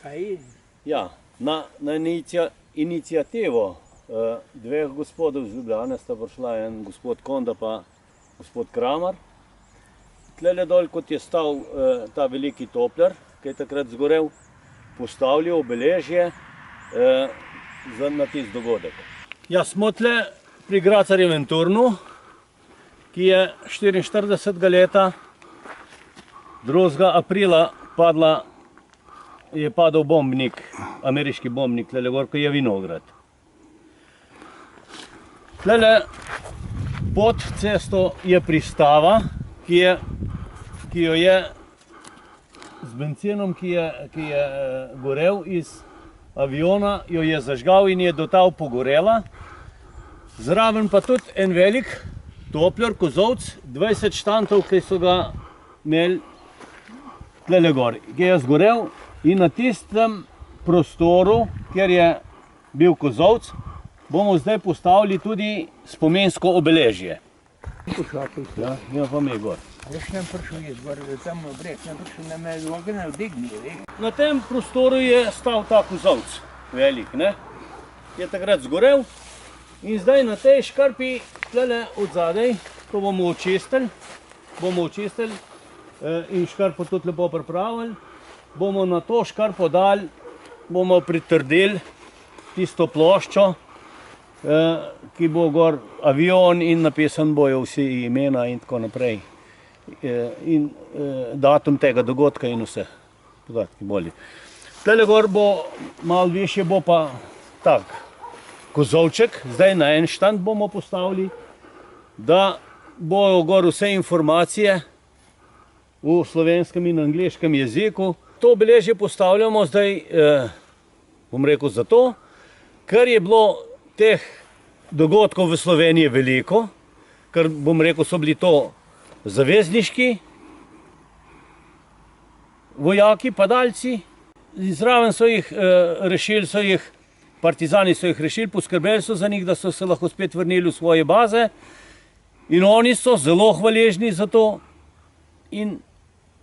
Kaj? Ja, na inicijativo dveh gospodov iz Ljubljane sta prišla, en gospod Konda pa gospod Kramar. Tlele dol, kot je stal ta veliki topler, ki je takrat zgorel, postavili obeležje na tisti dogodek. Ja, smo tle pri Gracarjevem turnu, ki je 44. leta 2. aprila je padal bombnik, ameriški bombnik, tlele gor, ko je Vinograd. Tlele pod cesto je pristava, ki jo je z benzinom, ki je gorel iz aviona, jo je zažgal in je do tal pogorela. Zraven pa tudi en velik topler, kozovc, 20 štantov, ki so ga imeli tlele gor, ki je zgorel. In na tistem prostoru, kjer je bil kozovc, bomo zdaj postavili tudi spomensko obeležje. Ja, pa mi je gor. Veš, ne prišel je zgor, tam breg, ne prišel, ne me ogen vdigni. Na tem prostoru je stal ta kozovc, velik, ne? Je takrat zgorel in zdaj na tej škarpi, tlele od zadaj, ko bomo očistili in škarpo tudi lepo pripravili, bomo na to škarpo dali, bomo pritrdili tisto ploščo, ki bo gor avion in napisan bojo vsi imena in tako naprej. In datum tega dogodka in vse podatki bolje. Tlele gor bo, malo višje bo pa tak kozovček, zdaj na en štant bomo postavili, da bojo gor vse informacije v slovenskem in angleškem jeziku. To obeležje postavljamo zdaj, bom rekel, zato, ker je bilo teh dogodkov v Sloveniji veliko, ker, bom rekel, so bili to zavezniški vojaki, padalci, zraven so jih rešili, partizani so jih rešili, poskrbeli so za njih, da so se lahko spet vrnili v svoje baze in oni so zelo hvaležni za to in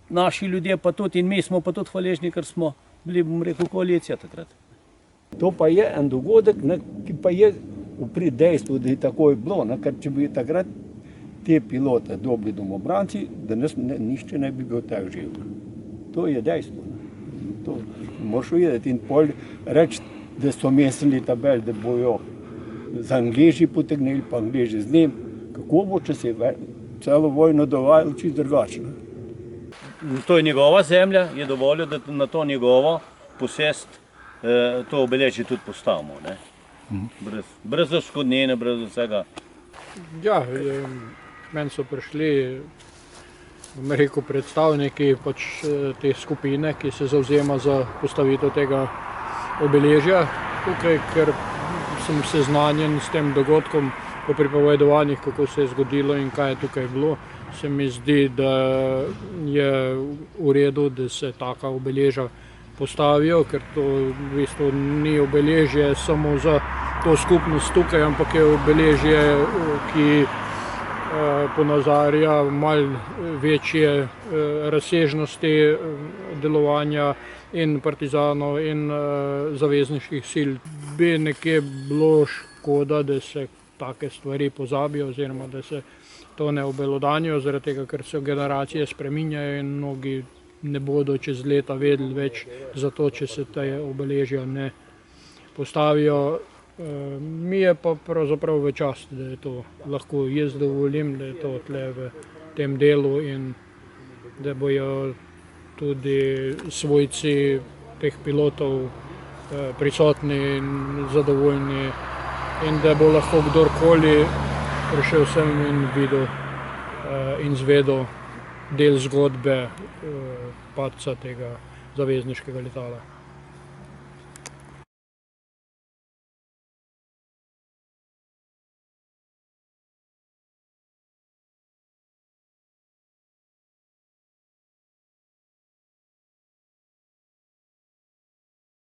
naši ljudje pa tudi in mi smo pa tudi hvaležni, ker smo bili, bom rekel, koalicija takrat. To pa je en dogodek, ki pa je v dejstvu, da je tako bilo, ker če bi takrat te pilote dobili domobranci, da nišče ne bi bil tak živ. To je dejstvo. To moraš videti in pol reči, da so mislili tabel, da bojo z Angleži potegnili, pa Angleži z njim. Kako bo, če se je celo vojno dovajalo čisto drugačno? To je njegova zemlja, je dovolil, da na to njegovo posest to obeležje tudi postavimo. Brez odškodnine, brez vsega. Ja, meni so prišli, bom rekel, predstavniki te skupine, ki se zavzema za postavitev tega obeležja tukaj, ker sem seznanjen s tem dogodkom po pripovedovanjih, kako se je zgodilo in kaj je tukaj bilo. Se mi zdi, da je v redu, da se taka obeležja postavijo, ker to v bistvu ni obeležje samo za to skupnost tukaj, ampak je obeležje, ki ponazarja malo večje razsežnosti delovanja in partizanov in zavezniških sil. Bi nekje bilo škoda, da se take stvari pozabijo oziroma da se to ne obelodanijo, zaradi tega, ker se generacije spreminjajo in mnogi ne bodo čez leta vedeli več za to, če se te obeležja ne postavijo. Mi je pa pravzaprav v čast, da je to lahko jaz dovolim, da je to tle v tem delu in da bojo tudi svojci teh pilotov prisotni in zadovoljni in da bo lahko kdorkoli prišel sem in videl in zvedel del zgodbe padca tega zavezniškega letala.